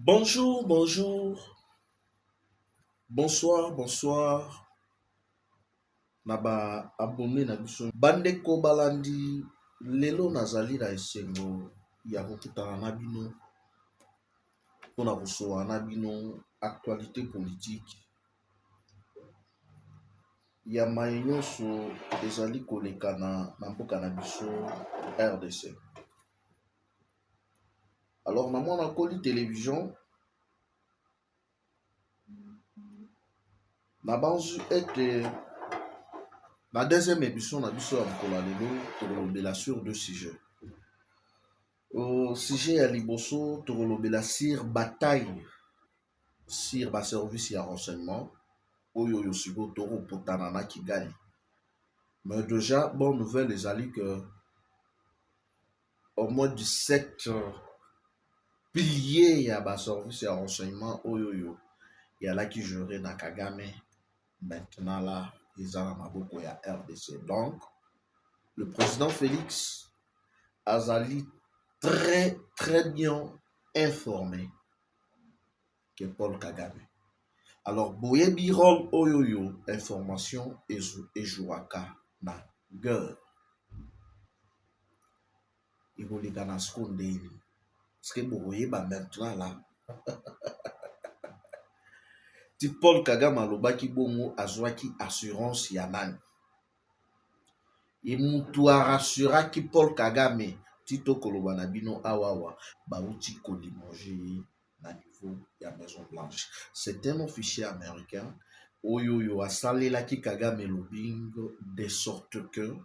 Bonjour, bonjour, bonsoir, bonsoir. Naba abonné na biso. Bandeko balandi lelo nazali na esengo ya kokutana na bino mpona kosola na bino actualité politique ya mai nyonso ezali koleka na mboka na biso RDC. Alors na mwana koli télévision na banzu ete la deuxième émission na biso ya mokolo ya lelo tokolobela sur deux sujets. Au sujet ya liboso tokolobela sur bataille sur baservice ya renseignement oyo sikoyo tokopotana na Kigali. Mais déjà bonne nouvelle ezali que au moins 17 piliers ya baservice ya renseignement oyo yalaki géré na Kagame maintenant là eza na maboko ya RDC. Donc le président Félix azali très bien informé que Paul Kagame. Alors boyebi rôle oyo information ezwaka na guerre ikoleka na siko ndeni parce que boyeba maintenant là ti Paul Kagame alobaki bongo azwaki assurance ya nani mutu arassuraki Paul Kagame ti tokoloba na bino awawa bauti kolimoge na niveau ya Maison Blanche. C'est un officier américain oyo asalelaki Kagame lobbying de sorte que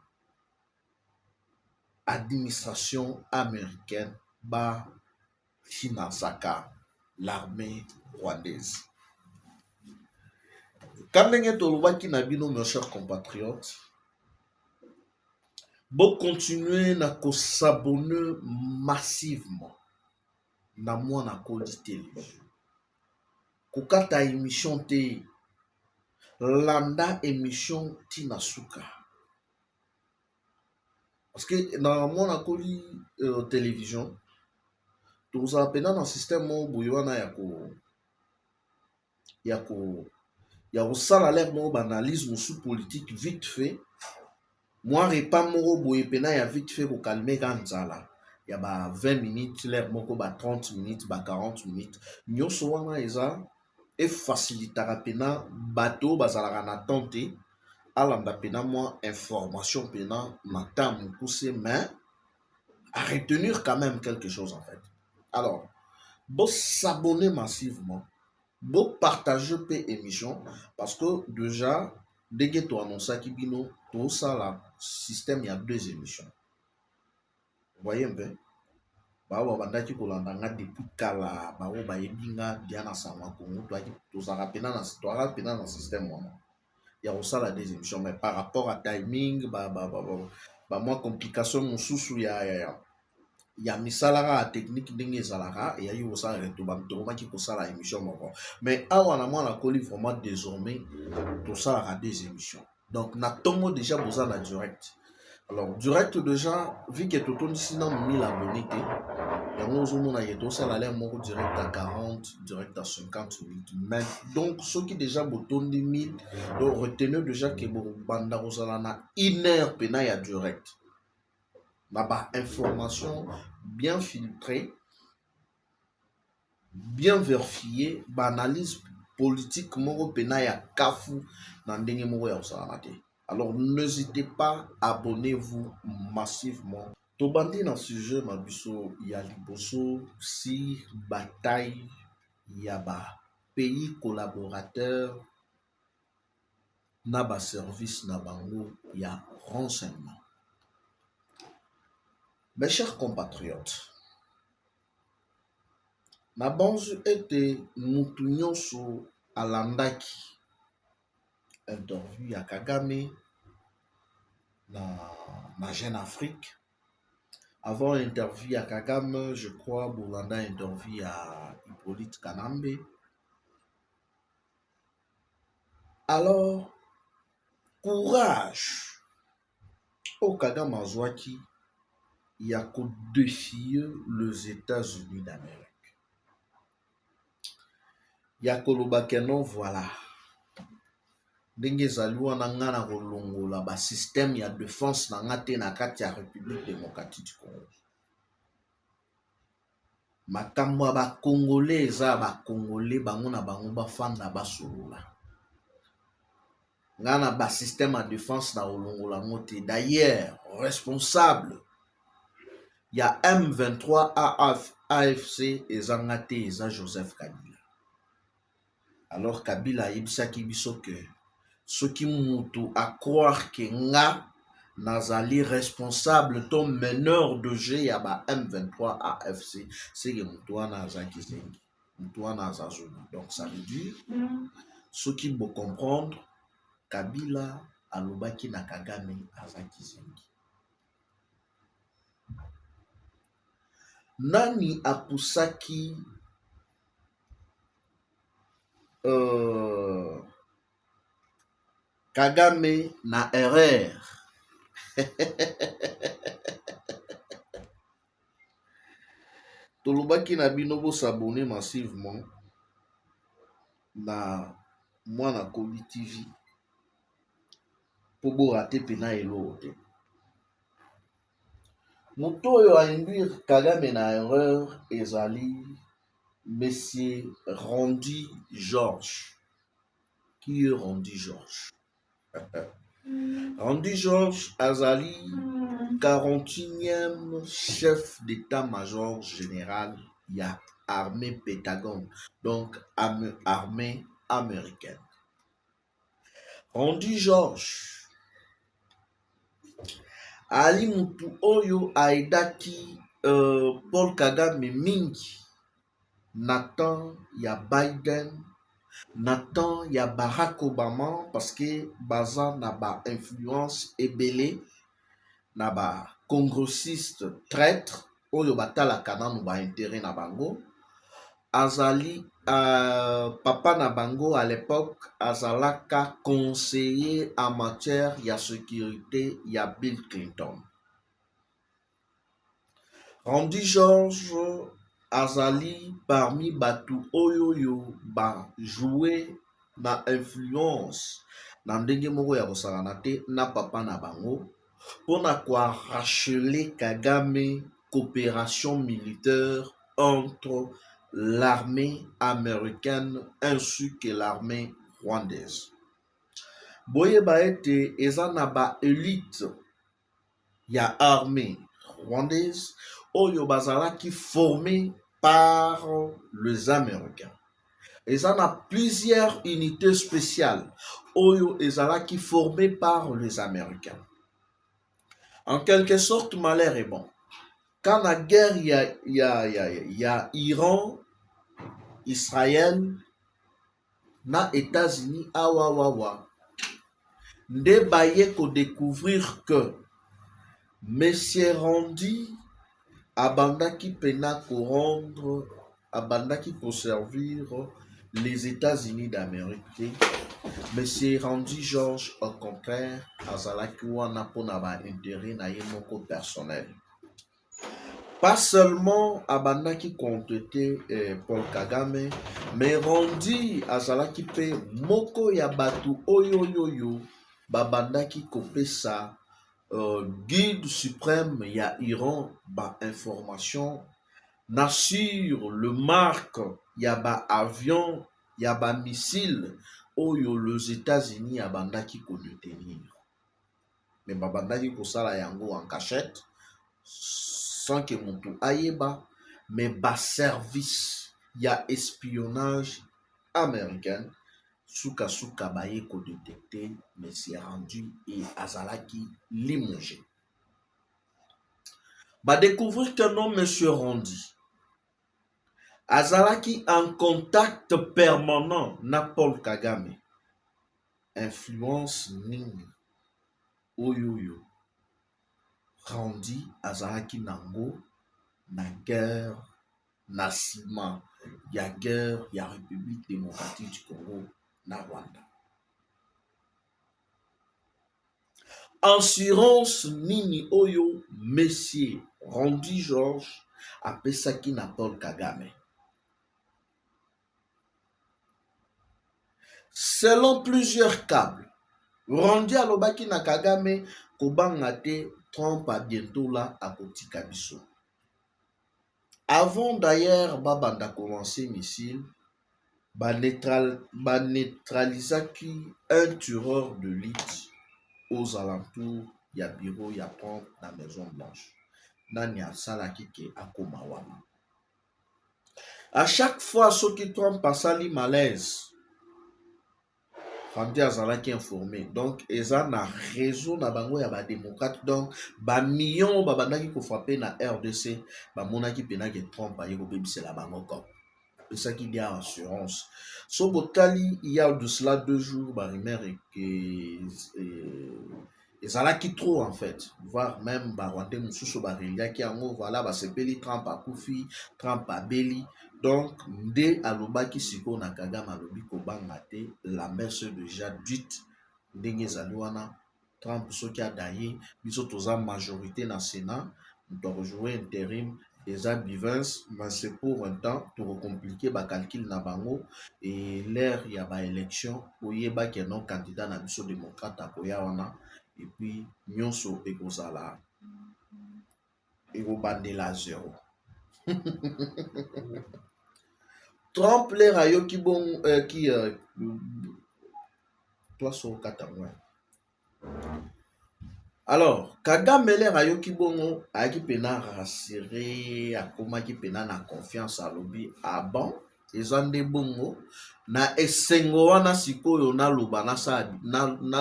administration américaine ba finançaka l'armée rwandaise. Quand ndenge tolobaki na bino mes chers compatriotes, bon continuer na s'abonner massivement na mwana koli télévision. Kokata émission te landa émission tina suka. Parce que na mwana koli télévision tozala pena na système mo boye wana ya kosala lere moko baanalyse mosu politique vite fait. Moi repas moko boye pena ya vite fait kokalmeka nzala ya ba 20 minutes lere moko ba 30 minutes ba 40 minutes nyonso wana eza efacilitaka pena bato bazalaka na temps te alanda pena mwa information pena na temps mokuse mais à retenir quand même quelque chose en fait. Alors bon s'abonner massivement, bon partager pe émission parce que déjà ndenge to annonçaki bino to sala système ya deux émissions. Vous voyez un peu bawa bandaki kolanda nga depuis kala bawo bayebi nga diana sama kongo tozaka pena na système wana ya kosala des émissions mais par rapport à timing moi complication mosusu ya misalaka ya technique ndenge ezalaka eyaki kosala reto tokomaki kosala émission moko mais awa na mwana koli vraiment désormais tosalaka des émissions donc na ntongo déjà boza na direct. Alors direct déjà vu que totondisi na 1000 abonnés te yango ozomona ye tosala lere moko direct à 40 direct à 50 minutes mais donc soki déjà botondi 1000 donc retenez déjà que bobanda kozala na 1 heure pena ya direct na ba information bien filtrée, bien vérifiée, ba analyse politique moko pena ya kafu na ndenge moko ya kosala te. Alors n'hésitez pas, abonnez-vous massivement. Tobandi na sujet na biso ya liboso si bataille ya ba pays collaborateurs na ba service na bango ya renseignement. Mes chers compatriotes, na banzu ete mutu nyonso alandaki interview ya Kagame na Jeune Afrique. Avant interview ya Kagame, je crois bolanda interview ya Hippolyte Kanambe. Alors, courage au Kagame azwaki ya défier les États-Unis d'Amérique. ya koloba ke non voilà ndenge ezali wana nga na kolongola basystème ya défense na nga te na kati ya république démocratique du congo. Makambo ya bakongolais eza ya bakongolais bango na bango bafanda basolola. Nga na basystème ya défense na kolongola yango te. D'ailleurs responsable ya M23 AFC eza nga te, eza Joseph Kabila. Alors Kabila ayebisaki biso ke soki mutu a croire ke nga nazali responsable to meneur de jeu ya ba M23 AFC, c'est que mutu wana azaki zengi, mutu wana azazona. Donc ça veut dire soki bo comprendre Kabila alobaki na Kagame azaki zengi. Nani apusaki Kagame na erreur? Tolobaki na bino bo s'abonner massivement na Mwana Kobi TV po bo rate pena elo te. Moto oyo a induire Kagame na erreur ezali Monsieur Randy Georges. Qui est Randy Georges? Randy Georges azali 41e chef d'état-major général ya armée Pentagone, donc armée américaine. Randy Georges ali mutu oyo aidaki Paul Kagame mingi na temps ya Biden, na temps ya Barack Obama, parce que baza na ba influence ebele na ba congressiste traître oyo batalaka nanu ba intérêt na bango. Azali papa na bango à l'époque azalaka conseiller en matière ya sécurité ya Bill Clinton. Randy Georges azali parmi batu oyo yo ba jouer na influence na ndenge moko ya kosalana te na papa na bango pona kwa racheler Kagame coopération militaire entre l'armée américaine ainsi que l'armée rwandaise. Boyeba ete eza na ba élite ya armée rwandaise oyo bazalaki formé par les Américains. Eza na plusieurs unités spéciales oyo ezalaki formées par les Américains. En quelque sorte, malheur est bon. Quand la guerre y a Iran, Israël, na États-Unis, awawawa, nde baye ko découvrir que Monsieur Randy abandaki pena ko rendre, abandaki pour servir les États-Unis d'Amérique. Monsieur Randy Georges, au contraire, azalaki wana pona ba intérêt na ye moko personnel. Pas seulement abandaki contete Paul Kagame, mais Randy azalaki pe moko ya batu oyo babandaki kopesa guide suprême ya Iran ba information na sur le marque ya ba avion ya ba missile oyo les États-Unis abandaki ko détenir. Mais babandaki kosala yango en cachette sans que mutu ayeba, mais ba service ya espionnage américain suka baye ko détecter Monsieur Randy et azalaki limogé. Ba découvrir que non Monsieur Randy azalaki en contact permanent na Paul Kagame. Influence nini oyoyo Randy azalaki nango na guerre na sima ya guerre ya République démocratique du Congo na Rwanda. Assurance nini oyo Monsieur Randy Georges apesaki na Paul Kagame. Selon plusieurs câbles, Rondi alobaki na Kagame kobanga te Trump a bientôt là à kotika biso. Avant d'ailleurs babanda commencer missile, neutralisaki un tireur de lit aux alentours ya bureau ya Trump na Maison Blanche. Nani asalaki ke akoma wana. À chaque fois soki Trump asali malaise, Rondi azalaki informé. Donc eza na réseau na bango ya ba démocrate. Donc ba millions babandaki ko frapper na RDC, ba monaki pena ke Trump aye ko bebisela bango ko. C'est ça qui dit assurance. So botali il y a de cela 2 jours ba rumeur et que ezalaki trop en fait, voire même ba Rwandais mususu ba reliaki yango voilà ba sepeli Trump akufi, Trump abeli. Donc nde alobaki siko na Kagame alobi kobanga te, la messe déjà dite ndenge ezali wana. Trump soki adaye biso toza majorité na Sénat, to rejouer intérim eza bivins, mais c'est pour un temps pour compliquer ba calcul na bango et l'ère ya ba élection oyeba ke non candidat na biso démocrate akoya wana et puis nyonso ekozala ekobandela zéro. Trump l'air ayoki bon qui place au Katamouin. Alors, Kagame l'air ayoki bongo ayaki pena rassuré akomaki pena na confiance à lobi ah bon ezande bongo na esengo wana sikoyo na loba na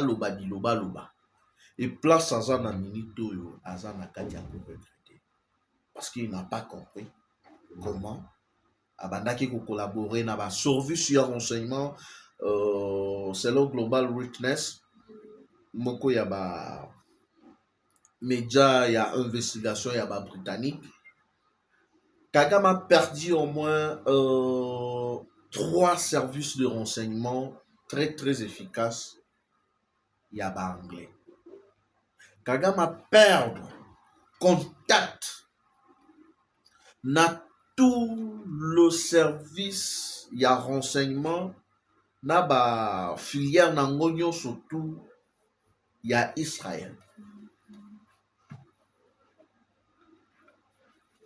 loba diloba loba et place aza na minute oyo aza na kati ya regretter parce qu'il n'a pas compris comment abandaki ko collaborer na ba service ya renseignement selon Global Witness moko ya ba média ya investigation ya ba britannique. Kagame a perdu au moins 3 services de renseignement très très efficaces ya ba anglais. Kagame a perdu contact na tout le service ya renseignement na ba filière nango nyonso surtout ya Israël.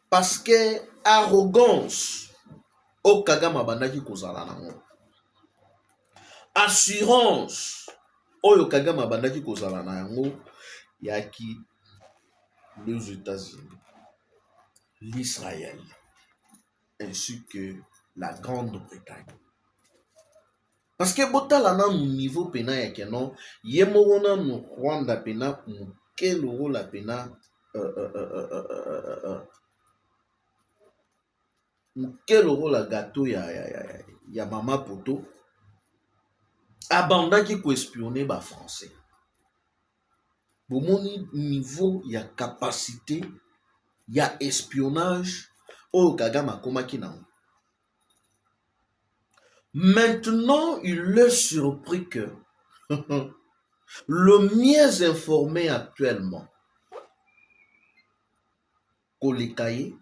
Parce que arrogance au Kagame abandaki kozala nango. Assurance oyo Kagame abandaki kozala nango yaki les États-Unis, l'Israël ainsi que la Grande-Bretagne. Parce que botala na niveau pena ya keno yemo na Rwanda pena quel euro la pena quel euro la gâteau ya mama poto abandaki ko espionner ba français. Bomoni niveau ya capacité ya espionnage au Kagame akomaki nango. Maintenant, il est surpris que le mieux informé actuellement, Kolekaye,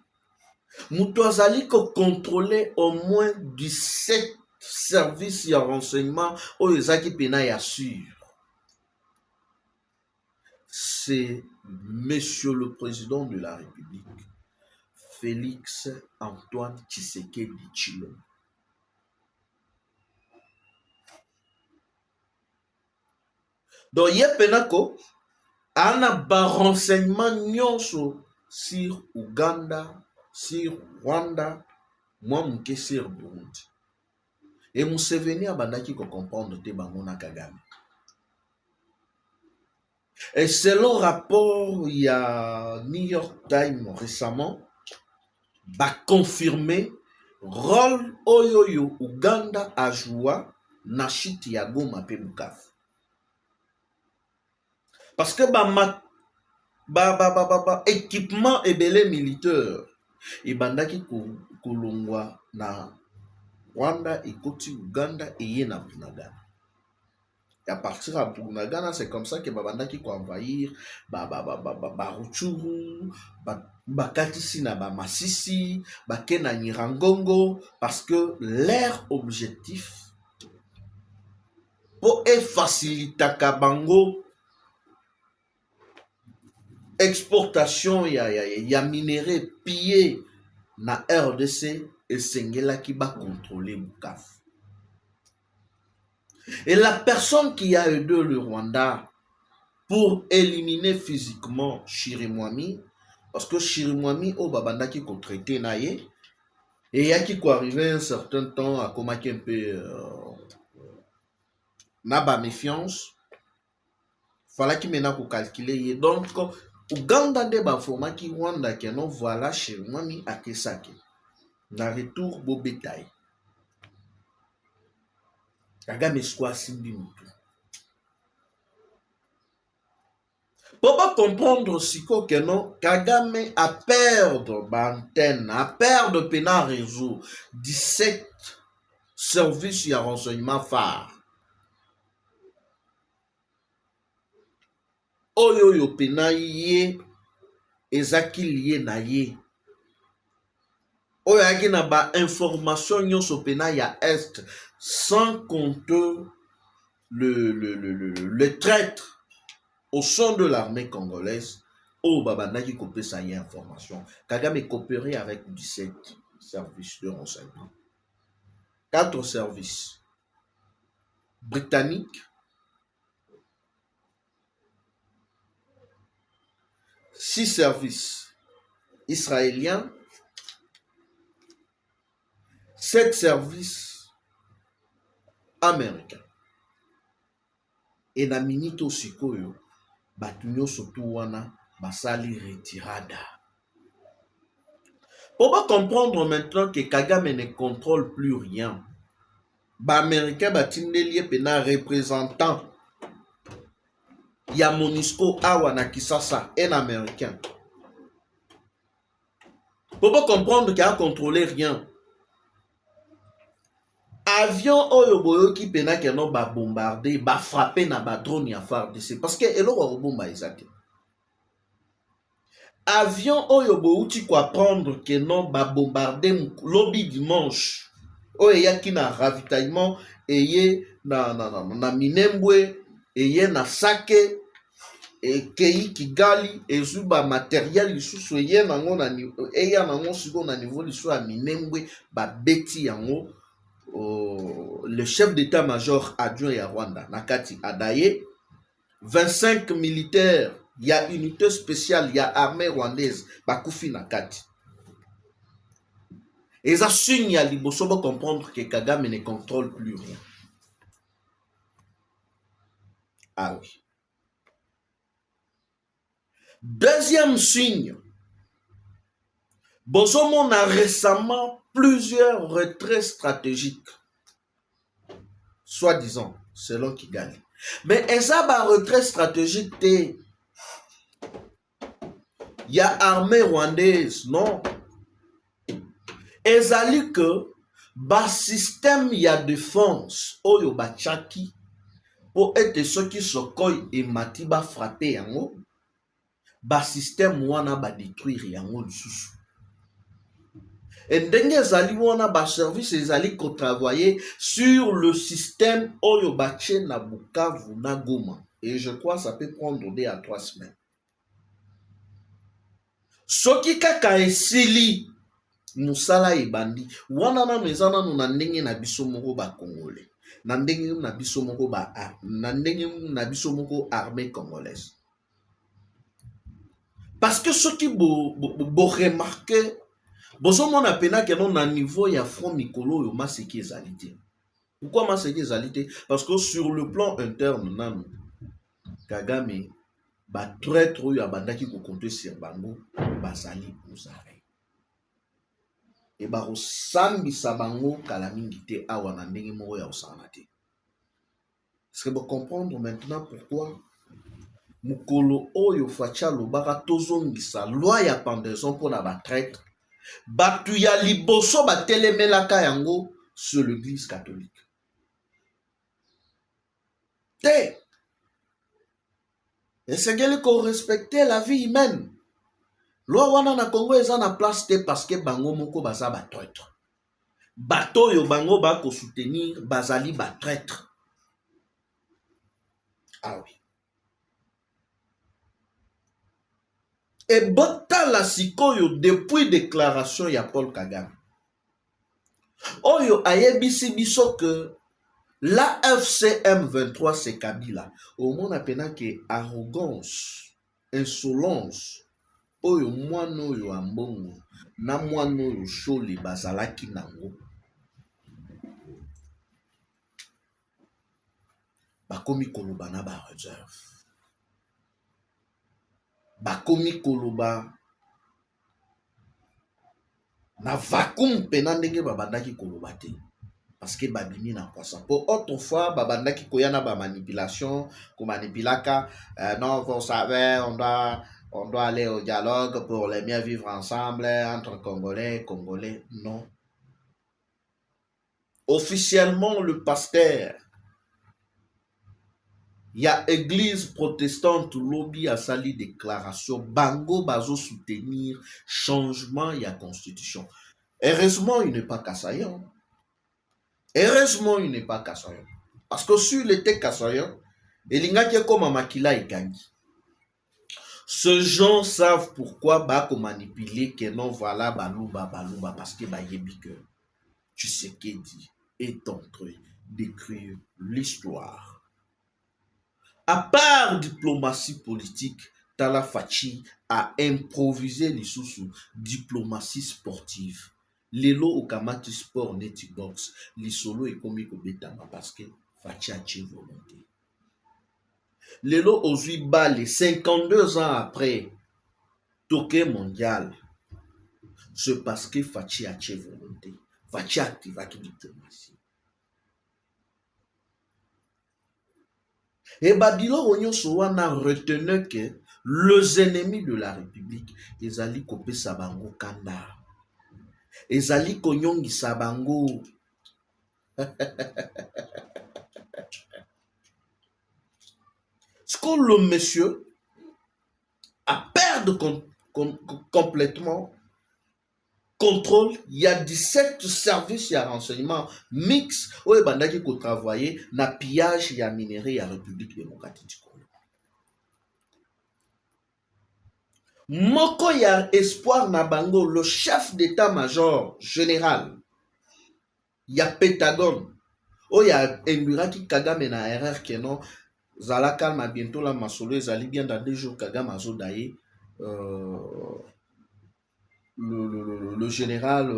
Moutouazali ko contrôler au moins 17 services de renseignement au Ezaki Pena ya sûr. C'est Monsieur le Président de la République, Félix Antoine Tshisekedi Tshilombo. Donc, il y a penako, ana ba renseignement nyonso sur Ouganda, sur Rwanda, moi mouke sur Burundi. Et Museveni abandaki ko comprendre te bango na Kagame. Et selon rapport, il y a New York Times récemment, va confirmer rôle oyoyo Ouganda a joué na chute ya Goma pe Bukavu. Parce que équipement ebele militaire ebandaki kolongwa na Rwanda ekoti Uganda eye na Bunagana. Et à partir de Bunagana, c'est comme ça que babandaki ko envahir Rutshuru, bakatisi na Masisi, bakena Nyiragongo parce que leur objectif pour faciliter bango exportation ya minerai pillé na RDC et sengela qui va contrôler Bukavu. Et la personne qui a aidé le Rwanda pour éliminer physiquement Chirimwami, parce que Chirimwami au babanda qui ko traité naye et ya qui ko arrivé un certain temps à commaquer un peu na ba méfiance, fallait qu'il mena ko calculer donc Uganda de ba forma ki Rwanda que non voilà Chirimwami à Kesake. Na retour beau bétail. Kagame squat simbi mutu. Pour pas comprendre si que non, Kagame a perdre l'antenne, a perdre pena réseau 17 services et renseignements phares. Oyo yo pena ye ezaki lié na ye. Oyo yaki na ba information nyonso pena ya est sans compter le traître au sein de l'armée congolaise. Oh, Babandaki copé ça y est information. Kagame coopérait avec 17 services de renseignement. 4 services britanniques, 6 services israéliens, 7 services américains. Et na minito sikoyo, batunyo surtout wana, basali retirada. On va comprendre maintenant que Kagame ne contrôle plus rien. Ba américain batindelie pena représentant ya MONUSCO awa na Kisasa, un américain. On va comprendre qu'il a contrôlé rien. Avion oyo boyo ki pena ke non ba bombarder, ba frapper na ba drone ya FARDC parce que elo wa bomba ezate. Avion oyo boyo quoi prendre que non ba bombarder lobby dimanche. Oyo yaki na ravitaillement eye na Minembwe eye na Sake et Kei Kigali ezuba matériel lisusu eye nango na eya nango siko na niveau lisu ya Minembwe ba beti yango. Le chef d'état-major adjoint à Rwanda, Nakati Adaye, 25 militaires, il y a unité spéciale, il y a armée rwandaise, Bakufi Nakati. Et ça signe à Liboso pour comprendre que Kagame ne contrôle plus rien. Ah oui. Deuxième signe, Bozomon a récemment plusieurs retraits stratégiques, soi-disant, selon Kigali. Mais ça va retrait stratégique, il y a armée rwandaise, non. Et ça dit que le système y a défense, oyo bachaki, pour être ceux qui se cognent et matiba frapper yango, le système wana ba détruire yango lisusu. Et ndenge ezali wana ba service ezali ko travailler sur le système oyo bache na Bukavu na Goma. Et je crois que ça peut prendre 2 à 3 semaines. Soki kaka esili musala ebandi wana na mezana no na ndenge na biso moko ba Congolais. Na ndenge na biso moko ba na ndenge na biso moko armée congolaise. Parce que ceux qui bo remarquer Bozomon a pena que non à niveau ya front mikolo yo maseki ezalité. Pourquoi maseki ezalité? Parce que sur le plan interne nan Kagame ba traître oyo abandaki ko compter sur bango basali uzare. Et ba osambisa bango kala mingi te awa na ndenge moko ya osana te. Est-ce que vous comprendre maintenant pourquoi mukolo oyo facha lobaka tozongisa loi ya pendaison pour na ba traître batu ya liboso batelemelaka yango sur l'église catholique. Te esengeli ko respecter la vie humaine. Loi wana na Congo eza na place te parce que bango moko baza ba traître. Bato yo bango ba ko soutenir bazali ba traître. Ah oui. Et botala sikoyo depuis déclaration ya Paul Kagame. Oyo ayebisi biso que la FCM 23 c'est Kabila. Au monde appena que arrogance, insolence, oyo mwana oyo ambongo na mwana oyo sholi bazalaki nango. Bakomi koloba na ba reserve. Bakomi koloba na vacuum pena ndenge babandaki koloba te. Parce que babimi na kwasa. Pour autrefois, babandaki koyana ba manipulation, ko manipulaka, non, vous savez, on doit aller au dialogue pour les mieux vivre ensemble entre Congolais et Congolais. Non. Officiellement, le pasteur, il y a église protestante lobby a sali déclaration, bango bazo soutenir changement il y a constitution. Heureusement, il n'est pas Kassayan. Heureusement, il n'est pas Kassayan. Parce que s'il était Kassayan, il y a comme Makila et Gangi. Ces gens savent pourquoi bako manipuler que non voilà balouba parce que bayebi que tu sais qui dit est en train d'écrire l'histoire. À part diplomatie politique, Tala Fachi a improvisé l'issue diplomatie sportive. Lelo okamati sport neti box, l'isolo est comme betama parce que Fachi a tué volonté. Lelo ozui bale 52 ans après Toké mondial, c'est parce que Fachi a tué volonté. Fachi a activé la diplomatie. Et Babylon Onyoso wana retenait que les ennemis de la République, ils allaient couper Sabango Kanda. Ils allaient konyongi Sabango. Ce que le monsieur a perdu complètement contrôle, il y a 17 services et renseignements mix où il bandaki ko travailler na pillage ya minerai ya République démocratique du Congo. Moko ya espoir na bango, le chef d'état-major général ya Pentagone o ya Emirati Kagame na erreur que non zala calme bientôt la masolo ezali bien dans 2 jours Kagame azodaye le général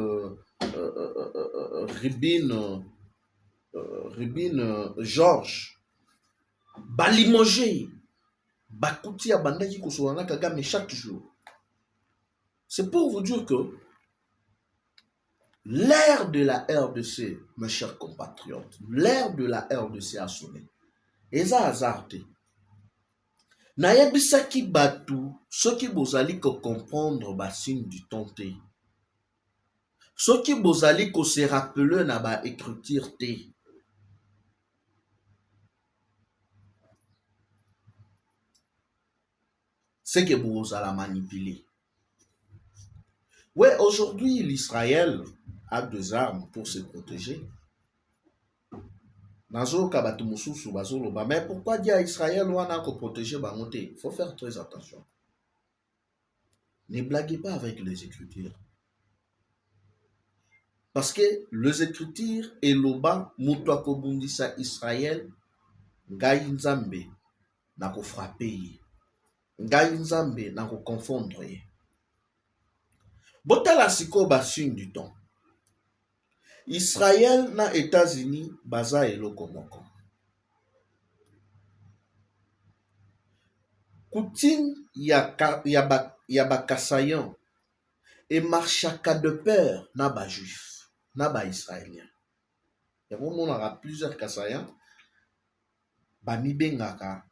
Ribin Georges balimogé bakuti ya bandaki kosolana Kagame chaque jour. C'est pour vous dire que l'ère de la RDC, mes chers compatriotes, l'ère de la RDC a sonné. Eza hasardé. Nayebisaki batu, ceux qui bozali ko comprendre ba signe du temps te. Ceux qui bozali ko se rappeler na ba écriture te. C'est que bozala manipuler. Ouais, aujourd'hui, l'Israël a 2 armes pour se protéger. Mais pourquoi dire à Israël ou a protéger Bangote? Il faut faire très attention. Ne blaguez pas avec les Écritures. Parce que les Écritures et l'Oba, Moutouako Bundisa Israël, Ngai Nzambe, n'a qu'au frapper. Ngai Nzambe, n'a qu'au confondre. Botala siko basin du temps. Israël na États-Unis, baza eloko moko. Coutume ya bakassayan et marchaka de peur na ba juif, na ba israélien. Ya on aura plusieurs kassayans ba mibengaka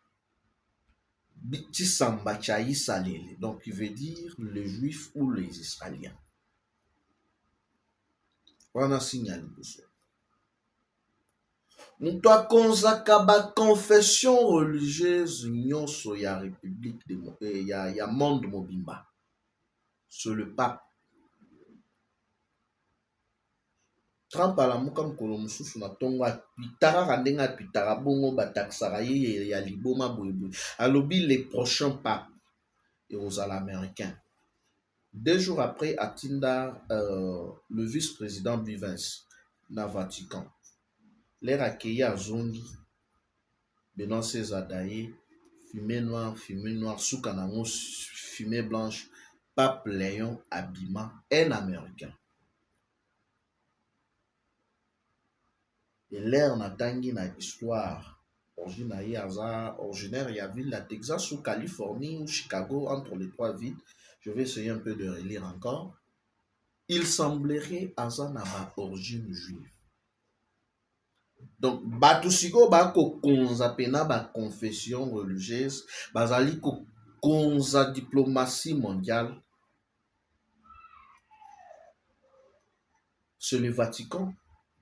bitisamba cha isalele. Donc il veut dire les juifs ou les israéliens. On a signalé ça. Mutu akonzaka ba confession religieuse nyonso ya république ya monde mobimba. C'est le pape. Trump alamuka mokolo mosusu na ntongo apitaka ndenge apitaka bongo bataxaka ye ya liboma boyeboye alobi le prochain pape ekozala américain. 2 jours après atinda le vice-président Bivens na Vatican l'air accueilli azongi Benoît César Daye fumée noire suka nango fumée blanche pape Léon abima un américain. Et l'air natangi na histoire originaire ya ville la Texas ou Californie ou Chicago entre les 3 villes. Je vais essayer un peu de relire encore. Il semblerait aza na ba origine juive. Donc bato siko bako konza pena ba confession religieuse bazali ko konza diplomatie mondiale. C'est le Vatican.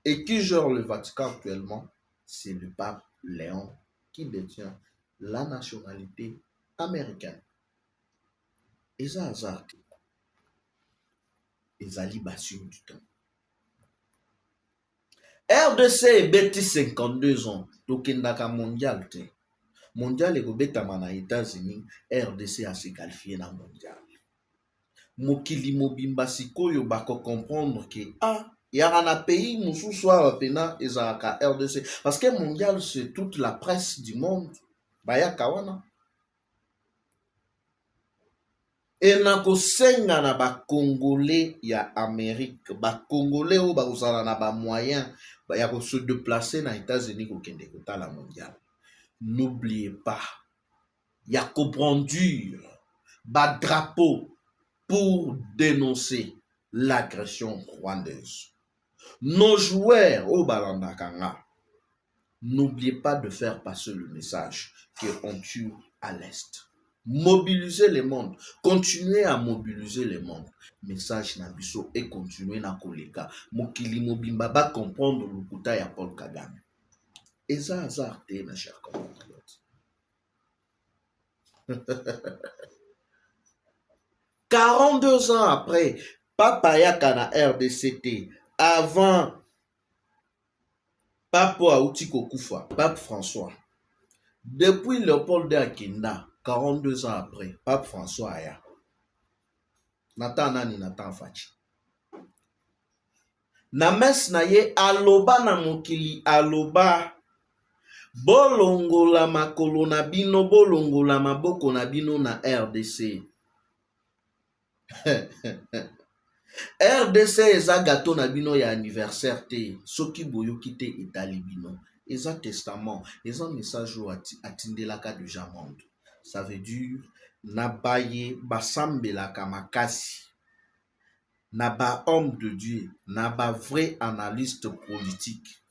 Et qui gère le Vatican actuellement? C'est le pape Léon qui détient la nationalité américaine. Eza hasard. Ezali basure du temps. RDC ebeti 52 ans. Tokendaka mondial te. Mondial ekobetama na États-Unis. RDC a se qualifié na mondial. Mokili mobimba sikoyo bako comprendre que yaka na pays mosusu awa pena ezalaka RDC. Parce que mondial c'est toute la presse du monde. Bayaka wana. Et nakosenga na ba Congolais ya Amérique, ba Congolais oyo bakozala na ba moyen ya ko se déplacer na États-Unis kokende kotala mondial. N'oubliez pas, ya ko brandir ba drapeau pour dénoncer l'agression rwandaise. Nos joueurs au Balandakanga, n'oubliez pas de faire passer le message qu'on tue à l'Est. Mobiliser le monde, continuer à mobiliser le monde. Message na biso et continuer na koleka. Mokili mobimba ba comprendre le kuta ya Paul Kagame. Eza hasard te na cher compatriote. 42 ans après, Papa yaka na RDCT, avant Papa Aouti Kokufa, Pape François. Depuis Léopold de Akinda, 42 ans après, Pape François aya. Nathan nani Nathan Fachi. Na mes na ye aloba na mokili aloba. Bolongola makolo na bino, bolongola maboko na bino na RDC. RDC eza gâteau na bino ya anniversaire te. Soki boyoki te etali bino. Eza testament, eza message ou atindelaka déjà monde. Ça veut dire nabaye basambelaka makasi. Naba homme de Dieu, naba vrai analyste politique.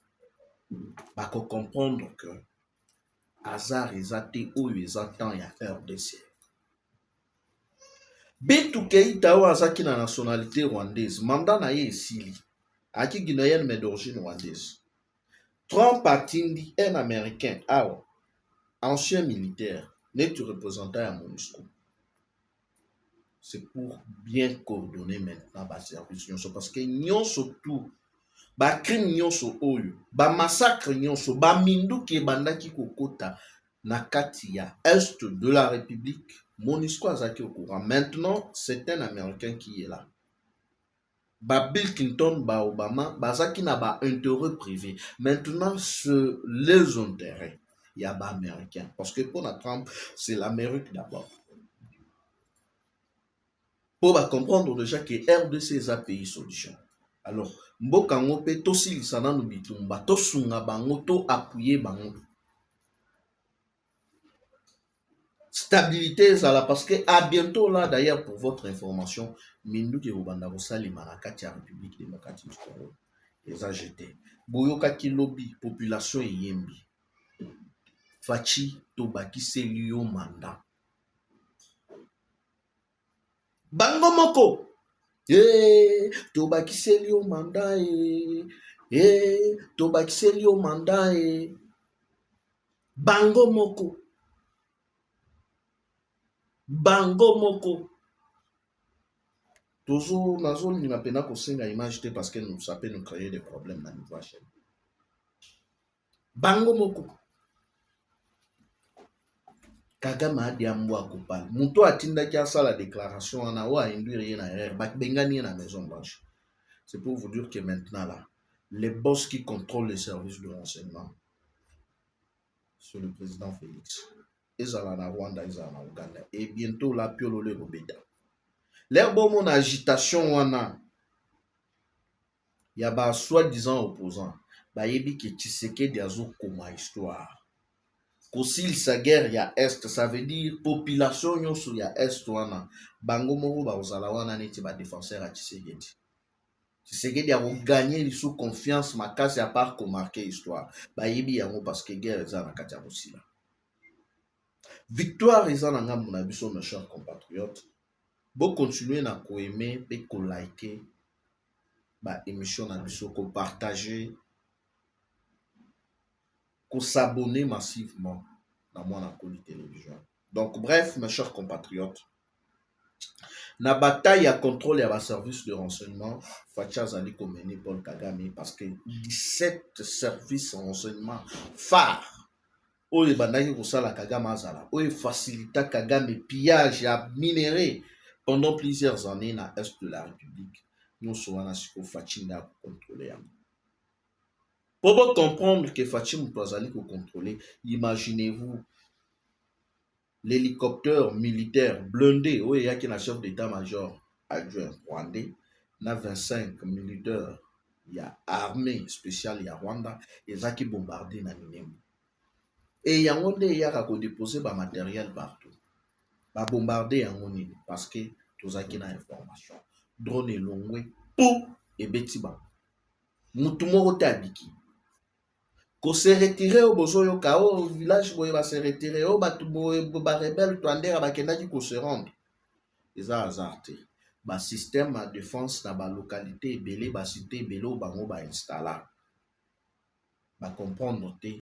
Bako comprendre que hasard eza te oyo eza temps ya RDC. Bintou Keïta oyo azaki na nationalité rwandaise, mandat na ye esili. Aki guinéenne mais d'origine rwandaise. Trump atindi un américain, ancien militaire, n'est représentant à MONUSCO. C'est pour bien coordonner maintenant ba service nyonso parce que nyonso tout ba crime nyonso oyo, ba massacre nyonso, ba minduki ebandaki kokota na kati ya est de la République, MONUSCO azaki au courant. Maintenant, c'est un Américain qui est là. Ba Bill Clinton, ba Obama, bazaki na ba intérêt privé. Maintenant, c'est les intérêts. Il y a ba américain. Parce que pour la Trump, c'est l'Amérique d'abord. Pour comprendre déjà que RDC est un pays solution. Alors, mboka ngope to silisana no bitumba, to sunga bango, to appuyer bango. Stabilité là parce que à bientôt là d'ailleurs pour votre information mindu ke obanda kosali marakati ya République démocratique du Congo les AGT boyoka ki lobby population yembi fachi to bakiseli yo mandat bango moko to bakiseli yo mandat to bakiseli yo mandat bango moko nazo ni mapena kosenga image te parce que ça peut nous créer des problèmes na niveau chaîne. Bango moko Kagame adi ambo akopala. Muto atindaki asala déclaration wana o induire ye na erreur. Bengani ye na Maison Blanche. C'est pour vous dire que maintenant là, les boss qui contrôlent les services de renseignement, c'est le président Félix. Ils sont en Rwanda, ils sont en Ouganda. Et bientôt là, Piolo le Robeda. L'air bon mon agitation wana. Il y a ba soi-disant opposants. Ba yebi que Tshisekedi azo koma histoire. Kosil sa guerre ya est, ça veut dire population nyonso ya est wana. Bango moko ba ozala wana neti ba défenseur a Tshisekedi. Tshisekedi a gagné sous confiance makasi à part qu'on marqué histoire. Ba yebi yango parce que guerre eza na kati ya Bosila. Victoire eza na ngambo na biso mes chers compatriotes. Bo continuer na ko aimer pe ko liker ba émission na biso ko partager ko s'abonner massivement dans mon Akoli télévision. Donc bref mes chers compatriotes, na bataille à contrôle ya ba service de renseignement Facha zali ko mener Paul Kagame parce que 17 services de renseignement phares oyo bandaki kosala Kagame azala oyo facilita Kagame pillage ya minerai pendant plusieurs années na est de la République. Nous sommes siko Fachinda contrôler yango. Pour comprendre que Fatim Toazali ko contrôler, imaginez-vous l'hélicoptère militaire blindé où il y a un chef d'état-major adjoint rwandais, na 25 militaires, il y a armée spéciale il y a Rwanda et ça qui bombardé na Minembwe. Et il y a un il y a déposer ba matériel partout. Ba bombarder en nini parce que tozaki na information. Drone elongwe pou et betiba. Mutu moko te abiki. Ko se retirer au bozo kao au village boye va se retirer au batu boye ba rebelle twandera bakendaki ko se rendre. Eza hasard. Ba système de défense na ba localité ebele ba cité ebele bango ba installa. Ba comprendre te